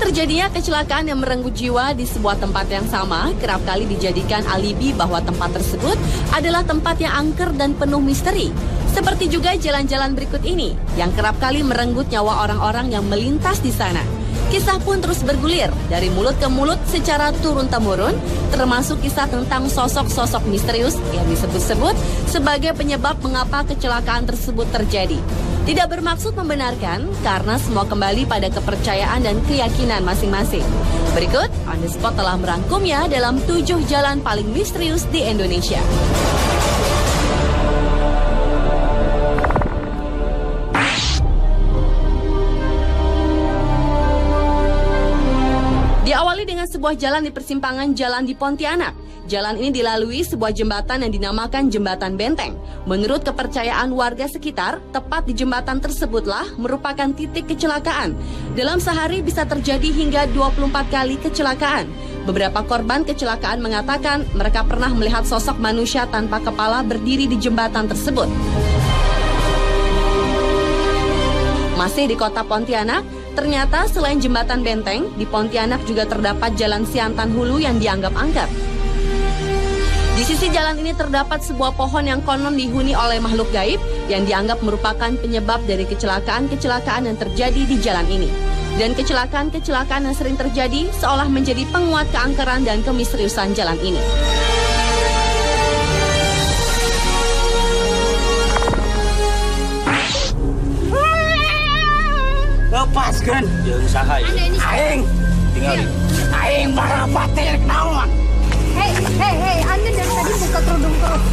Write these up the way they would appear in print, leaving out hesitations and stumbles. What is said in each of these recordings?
Terjadinya kecelakaan yang merenggut jiwa di sebuah tempat yang sama kerap kali dijadikan alibi bahwa tempat tersebut adalah tempat yang angker dan penuh misteri. Seperti juga jalan-jalan berikut ini yang kerap kali merenggut nyawa orang-orang yang melintas di sana. Kisah pun terus bergulir dari mulut ke mulut secara turun-temurun, termasuk kisah tentang sosok-sosok misterius yang disebut-sebut sebagai penyebab mengapa kecelakaan tersebut terjadi. Tidak bermaksud membenarkan karena semua kembali pada kepercayaan dan keyakinan masing-masing. Berikut, On The Spot telah merangkumnya dalam 7 jalan paling misterius di Indonesia. Diawali dengan sebuah jalan di persimpangan jalan di Pontianak. Jalan ini dilalui sebuah jembatan yang dinamakan Jembatan Benteng. Menurut kepercayaan warga sekitar, tepat di jembatan tersebutlah merupakan titik kecelakaan. Dalam sehari bisa terjadi hingga 24 kali kecelakaan. Beberapa korban kecelakaan mengatakan mereka pernah melihat sosok manusia tanpa kepala berdiri di jembatan tersebut. Masih di kota Pontianak, ternyata selain Jembatan Benteng, di Pontianak juga terdapat Jalan Siantan Hulu yang dianggap angker. Di sisi jalan ini terdapat sebuah pohon yang konon dihuni oleh makhluk gaib yang dianggap merupakan penyebab dari kecelakaan-kecelakaan yang terjadi di jalan ini. Dan kecelakaan-kecelakaan yang sering terjadi seolah menjadi penguat keangkeran dan kemisteriusan jalan ini. Lepaskan jeung saha aing tinggal aing para bater naon. Hei, Anda dari tadi buka kerudung terus.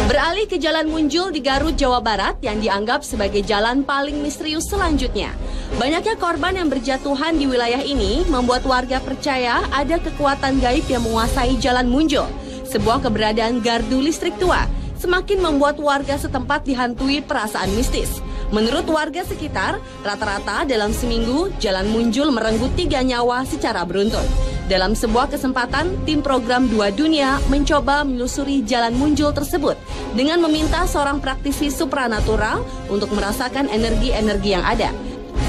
Beralih ke Jalan Munjul di Garut, Jawa Barat yang dianggap sebagai jalan paling misterius selanjutnya. Banyaknya korban yang berjatuhan di wilayah ini membuat warga percaya ada kekuatan gaib yang menguasai Jalan Munjul. Sebuah keberadaan gardu listrik tua semakin membuat warga setempat dihantui perasaan mistis. Menurut warga sekitar, rata-rata dalam seminggu, Jalan Munjul merenggut 3 nyawa secara beruntun. Dalam sebuah kesempatan, tim program 2 Dunia mencoba menelusuri Jalan Munjul tersebut dengan meminta seorang praktisi supranatural untuk merasakan energi-energi yang ada.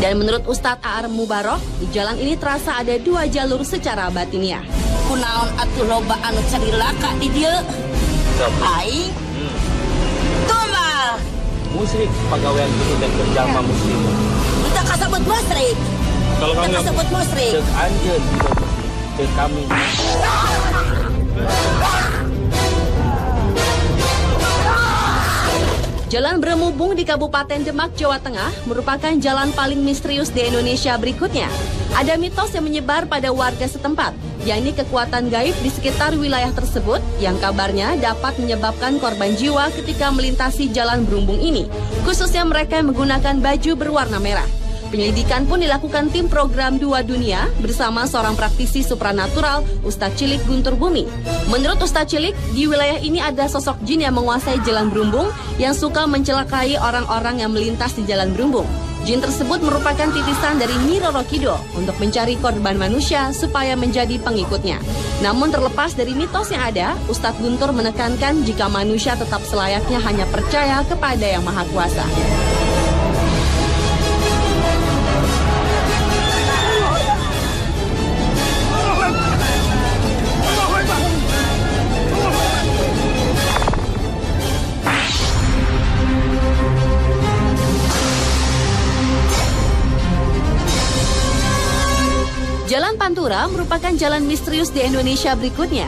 Dan menurut Ustadz A.R. Mubarok, di jalan ini terasa ada 2 jalur secara batiniah. Kunaon atuh loba anu carilaka di dieu? Aing tumal Musrik pagawean itu dan berjama muslim. kita kasebut musrik. Kalau kamu Kita kasebut musrik. cek anjeun cek kami. Jalan Bremubung di Kabupaten Demak, Jawa Tengah merupakan jalan paling misterius di Indonesia berikutnya. Ada mitos yang menyebar pada warga setempat, yakni kekuatan gaib di sekitar wilayah tersebut yang kabarnya dapat menyebabkan korban jiwa ketika melintasi jalan Brumubung ini, khususnya mereka yang menggunakan baju berwarna merah. Penyelidikan pun dilakukan tim program 2 Dunia bersama seorang praktisi supranatural, Ustadz Cilik Guntur Bumi. Menurut Ustadz Cilik, di wilayah ini ada sosok jin yang menguasai jalan Brumubung yang suka mencelakai orang-orang yang melintas di jalan Brumubung. Jin tersebut merupakan titisan dari Nyi Roro Kidul untuk mencari korban manusia supaya menjadi pengikutnya. Namun terlepas dari mitos yang ada, Ustadz Guntur menekankan jika manusia tetap selayaknya hanya percaya kepada Yang Maha Kuasa. Jalan Pantura merupakan jalan misterius di Indonesia berikutnya.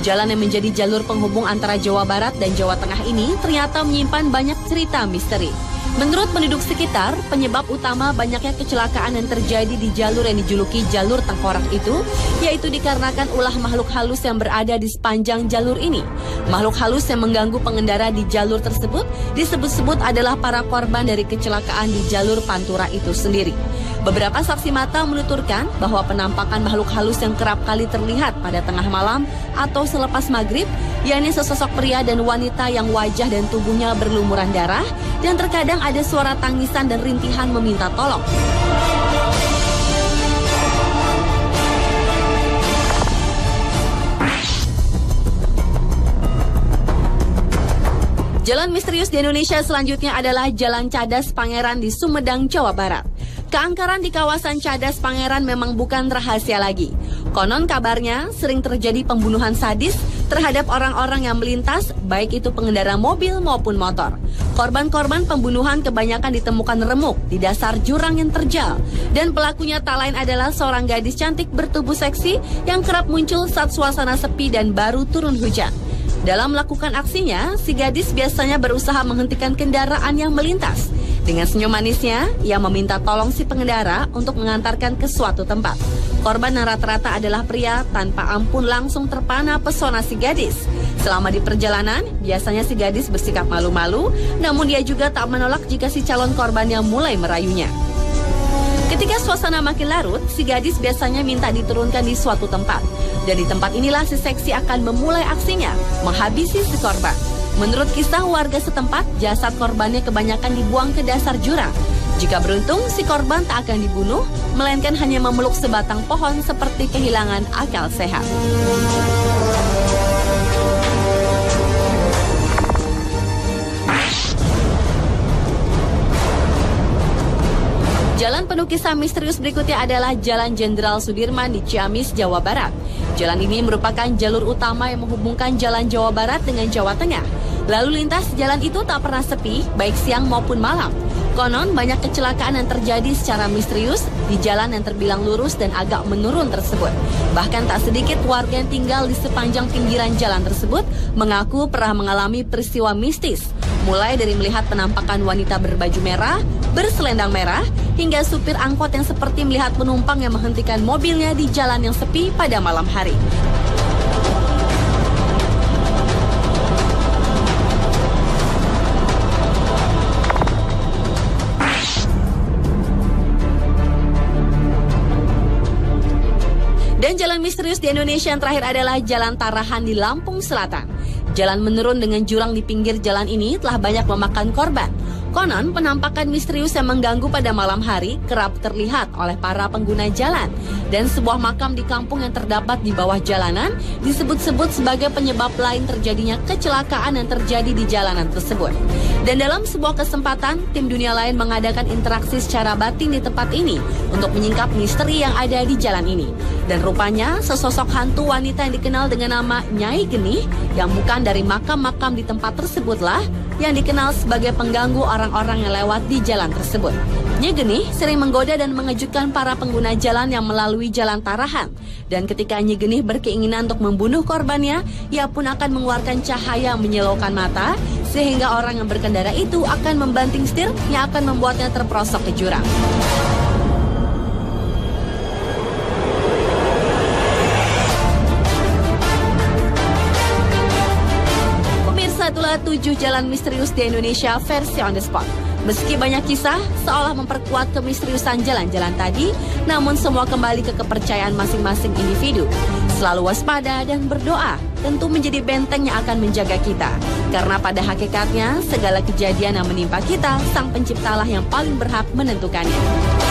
Jalan yang menjadi jalur penghubung antara Jawa Barat dan Jawa Tengah ini ternyata menyimpan banyak cerita misteri. Menurut penduduk sekitar, penyebab utama banyaknya kecelakaan yang terjadi di jalur yang dijuluki jalur tengkorak itu, yaitu dikarenakan ulah makhluk halus yang berada di sepanjang jalur ini. Makhluk halus yang mengganggu pengendara di jalur tersebut disebut-sebut adalah para korban dari kecelakaan di jalur Pantura itu sendiri. Beberapa saksi mata menuturkan bahwa penampakan makhluk halus yang kerap kali terlihat pada tengah malam atau selepas maghrib, yakni sesosok pria dan wanita yang wajah dan tubuhnya berlumuran darah, dan terkadang ada suara tangisan dan rintihan meminta tolong. Jalan misterius di Indonesia selanjutnya adalah Jalan Cadas Pangeran di Sumedang, Jawa Barat. Keangkeran di kawasan Cadas Pangeran memang bukan rahasia lagi. Konon kabarnya sering terjadi pembunuhan sadis terhadap orang-orang yang melintas, baik itu pengendara mobil maupun motor. Korban-korban pembunuhan kebanyakan ditemukan remuk di dasar jurang yang terjal. Dan pelakunya tak lain adalah seorang gadis cantik bertubuh seksi yang kerap muncul saat suasana sepi dan baru turun hujan. Dalam melakukan aksinya, si gadis biasanya berusaha menghentikan kendaraan yang melintas. Dengan senyum manisnya, ia meminta tolong si pengendara untuk mengantarkan ke suatu tempat. Korban yang rata-rata adalah pria, tanpa ampun langsung terpana pesona si gadis. Selama di perjalanan, biasanya si gadis bersikap malu-malu, namun dia juga tak menolak jika si calon korbannya mulai merayunya. Ketika suasana makin larut, si gadis biasanya minta diturunkan di suatu tempat. Dan di tempat inilah si seksi akan memulai aksinya, menghabisi si korban. Menurut kisah warga setempat, jasad korbannya kebanyakan dibuang ke dasar jurang. Jika beruntung, si korban tak akan dibunuh, melainkan hanya memeluk sebatang pohon seperti kehilangan akal sehat. Jalan penuh kisah misterius berikutnya adalah Jalan Jenderal Sudirman di Ciamis, Jawa Barat. Jalan ini merupakan jalur utama yang menghubungkan Jalan Jawa Barat dengan Jawa Tengah. Lalu lintas jalan itu tak pernah sepi, baik siang maupun malam. Konon banyak kecelakaan yang terjadi secara misterius di jalan yang terbilang lurus dan agak menurun tersebut. Bahkan tak sedikit warga yang tinggal di sepanjang pinggiran jalan tersebut mengaku pernah mengalami peristiwa mistis. Mulai dari melihat penampakan wanita berbaju merah, berselendang merah, hingga supir angkot yang seperti melihat penumpang yang menghentikan mobilnya di jalan yang sepi pada malam hari. Dan jalan misterius di Indonesia yang terakhir adalah Jalan Tarahan di Lampung Selatan. Jalan menurun dengan jurang di pinggir jalan ini telah banyak memakan korban. Konon, penampakan misterius yang mengganggu pada malam hari kerap terlihat oleh para pengguna jalan. Dan sebuah makam di kampung yang terdapat di bawah jalanan disebut-sebut sebagai penyebab lain terjadinya kecelakaan yang terjadi di jalanan tersebut. Dan dalam sebuah kesempatan, tim dunia lain mengadakan interaksi secara batin di tempat ini untuk menyingkap misteri yang ada di jalan ini. Dan rupanya, sesosok hantu wanita yang dikenal dengan nama Nyai Genih yang bukan dari makam-makam di tempat tersebutlah yang dikenal sebagai pengganggu orang-orang yang lewat di jalan tersebut. Nyai Genih sering menggoda dan mengejutkan para pengguna jalan yang melalui Jalan Tarahan. Dan ketika Nyai Genih berkeinginan untuk membunuh korbannya, ia pun akan mengeluarkan cahaya menyilaukan mata, sehingga orang yang berkendara itu akan membanting setir yang akan membuatnya terperosok ke jurang. Itulah 7 jalan misterius di Indonesia versi on the spot. Meski banyak kisah seolah memperkuat kemisteriusan jalan-jalan tadi, namun semua kembali ke kepercayaan masing-masing individu. Selalu waspada dan berdoa tentu menjadi benteng yang akan menjaga kita. Karena pada hakikatnya segala kejadian yang menimpa kita, Sang Penciptalah yang paling berhak menentukannya.